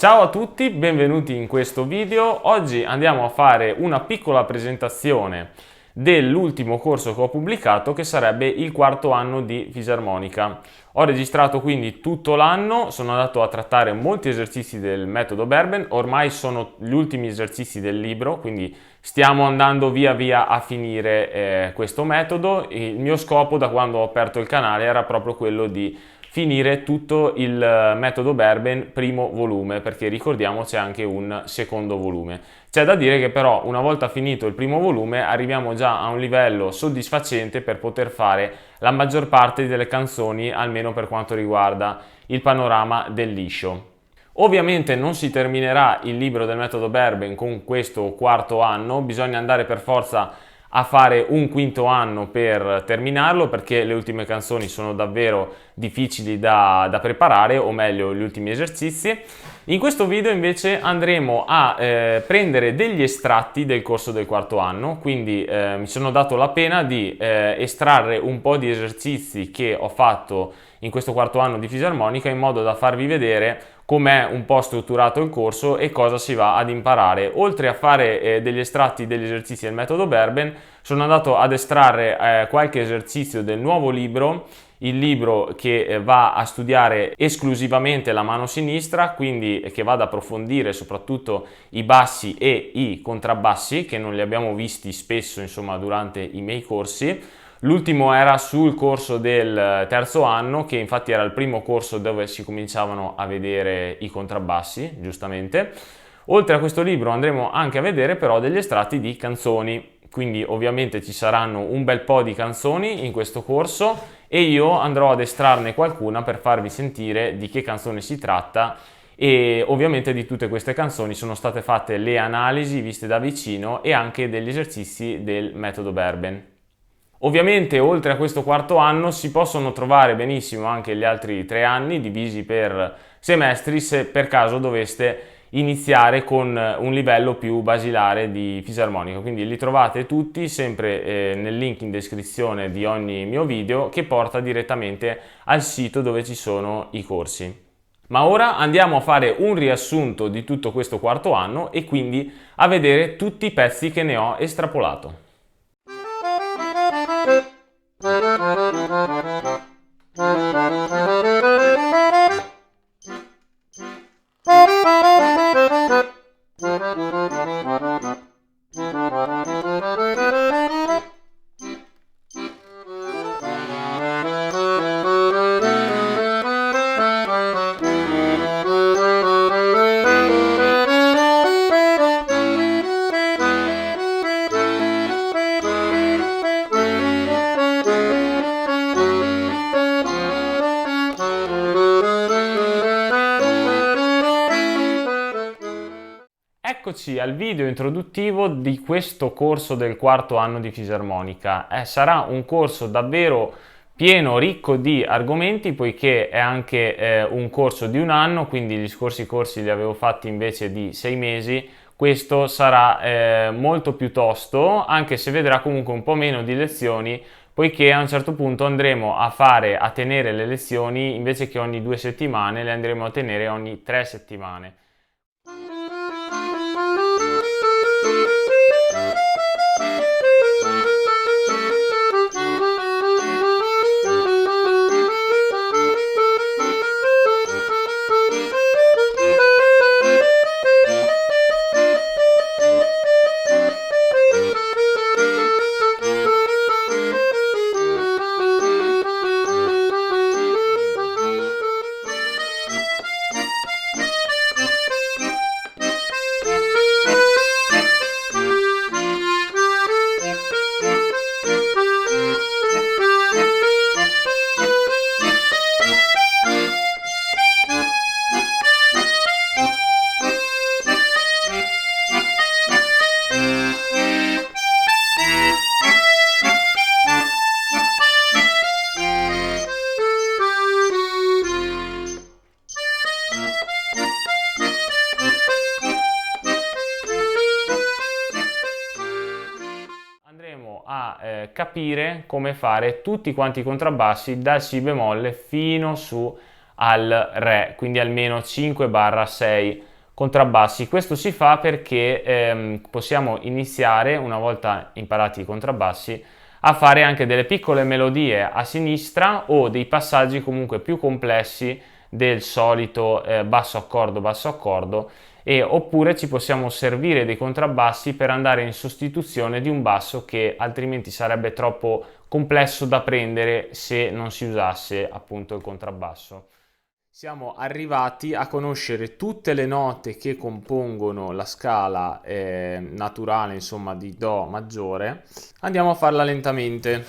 Ciao a tutti, benvenuti in questo video. Oggi andiamo a fare una piccola presentazione dell'ultimo corso che ho pubblicato, che sarebbe il quarto anno di fisarmonica. Ho registrato quindi tutto l'anno, sono andato a trattare molti esercizi del metodo Berben, ormai sono gli ultimi esercizi del libro, quindi stiamo andando via via a finire questo metodo. Il mio scopo da quando ho aperto il canale era proprio quello di finire tutto il metodo Berben primo volume, perché ricordiamo c'è anche un secondo volume. C'è da dire che però una volta finito il primo volume arriviamo già a un livello soddisfacente per poter fare la maggior parte delle canzoni, almeno per quanto riguarda il panorama del liscio. Ovviamente non si terminerà il libro del metodo Berben con questo quarto anno, bisogna andare per forza a fare un quinto anno per terminarlo, perché le ultime canzoni sono davvero difficili da preparare, o meglio gli ultimi esercizi. In questo video invece andremo a prendere degli estratti del corso del quarto anno, quindi mi sono dato la pena di estrarre un po' di esercizi che ho fatto in questo quarto anno di fisarmonica, in modo da farvi vedere com'è un po' strutturato il corso e cosa si va ad imparare. Oltre a fare degli estratti degli esercizi del metodo Berben, sono andato ad estrarre qualche esercizio del nuovo libro, il libro che va a studiare esclusivamente la mano sinistra, quindi che va ad approfondire soprattutto i bassi e i contrabbassi, che non li abbiamo visti spesso, insomma, durante i miei corsi. L'ultimo era sul corso del terzo anno, che infatti era il primo corso dove si cominciavano a vedere i contrabbassi, giustamente. Oltre a questo libro andremo anche a vedere però degli estratti di canzoni, quindi ovviamente ci saranno un bel po' di canzoni in questo corso e io andrò ad estrarne qualcuna per farvi sentire di che canzone si tratta, e ovviamente di tutte queste canzoni sono state fatte le analisi viste da vicino e anche degli esercizi del metodo Berben. Ovviamente oltre a questo quarto anno si possono trovare benissimo anche gli altri 3 anni divisi per semestri, se per caso doveste iniziare con un livello più basilare di fisarmonica, quindi li trovate tutti sempre nel link in descrizione di ogni mio video, che porta direttamente al sito dove ci sono i corsi. Ma ora andiamo a fare un riassunto di tutto questo quarto anno e quindi a vedere tutti i pezzi che ne ho estrapolato. Eccoci al video introduttivo di questo corso del quarto anno di fisarmonica. Sarà un corso davvero pieno, ricco di argomenti, poiché è anche un corso di un anno, quindi gli scorsi corsi li avevo fatti invece di 6 mesi. Questo sarà molto più tosto, anche se vedrà comunque un po' meno di lezioni, poiché a un certo punto andremo a tenere le lezioni, invece che ogni 2 settimane, le andremo a tenere ogni 3 settimane. Capire come fare tutti quanti i contrabbassi dal Si bemolle fino su al Re, quindi almeno 5/6 contrabbassi. Questo si fa perché possiamo iniziare, una volta imparati i contrabbassi, a fare anche delle piccole melodie a sinistra o dei passaggi comunque più complessi del solito basso accordo, e oppure ci possiamo servire dei contrabbassi per andare in sostituzione di un basso che altrimenti sarebbe troppo complesso da prendere se non si usasse appunto il contrabbasso. Siamo arrivati a conoscere tutte le note che compongono la scala naturale, insomma, di Do maggiore. Andiamo a farla lentamente.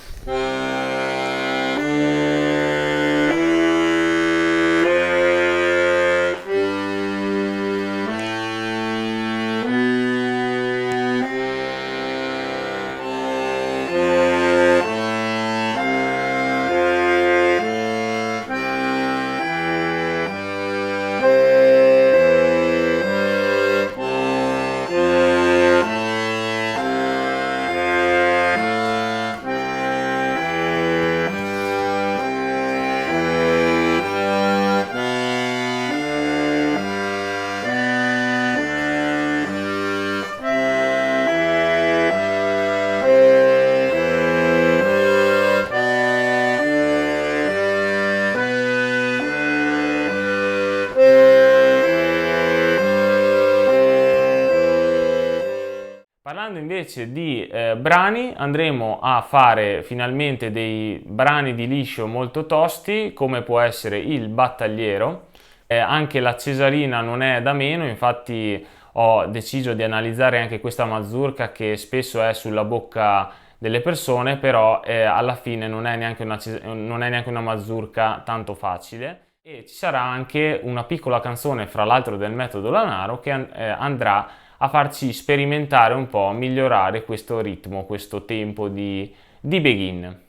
Parlando invece di brani, andremo a fare finalmente dei brani di liscio molto tosti, come può essere il Battagliero. Anche la Cesarina non è da meno, infatti ho deciso di analizzare anche questa mazurka che spesso è sulla bocca delle persone, però alla fine non è neanche una mazurka tanto facile. E ci sarà anche una piccola canzone, fra l'altro del metodo Lanaro, che andrà a farci sperimentare un po', migliorare questo ritmo, questo tempo di begin.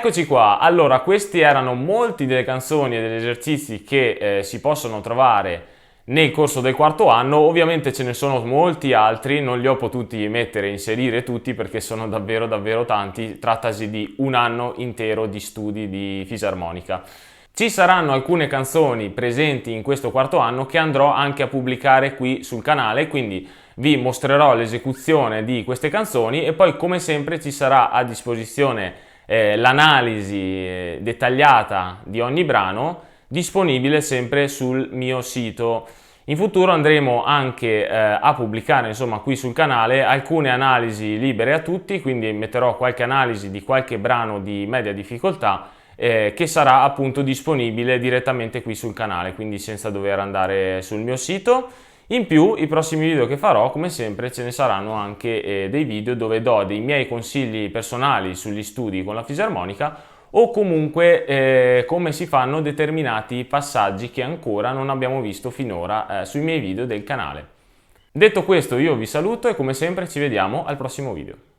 Eccoci qua, allora questi erano molti delle canzoni e degli esercizi che si possono trovare nel corso del quarto anno. Ovviamente ce ne sono molti altri, non li ho potuti mettere e inserire tutti perché sono davvero tanti, trattasi di un anno intero di studi di fisarmonica. Ci saranno alcune canzoni presenti in questo quarto anno che andrò anche a pubblicare qui sul canale, quindi vi mostrerò l'esecuzione di queste canzoni e poi come sempre ci sarà a disposizione l'analisi dettagliata di ogni brano, disponibile sempre sul mio sito. In futuro andremo anche a pubblicare, insomma, qui sul canale alcune analisi libere a tutti, quindi metterò qualche analisi di qualche brano di media difficoltà che sarà appunto disponibile direttamente qui sul canale, quindi senza dover andare sul mio sito. In più, i prossimi video che farò, come sempre, ce ne saranno anche dei video dove do dei miei consigli personali sugli studi con la fisarmonica o comunque come si fanno determinati passaggi che ancora non abbiamo visto finora sui miei video del canale. Detto questo, io vi saluto e come sempre ci vediamo al prossimo video.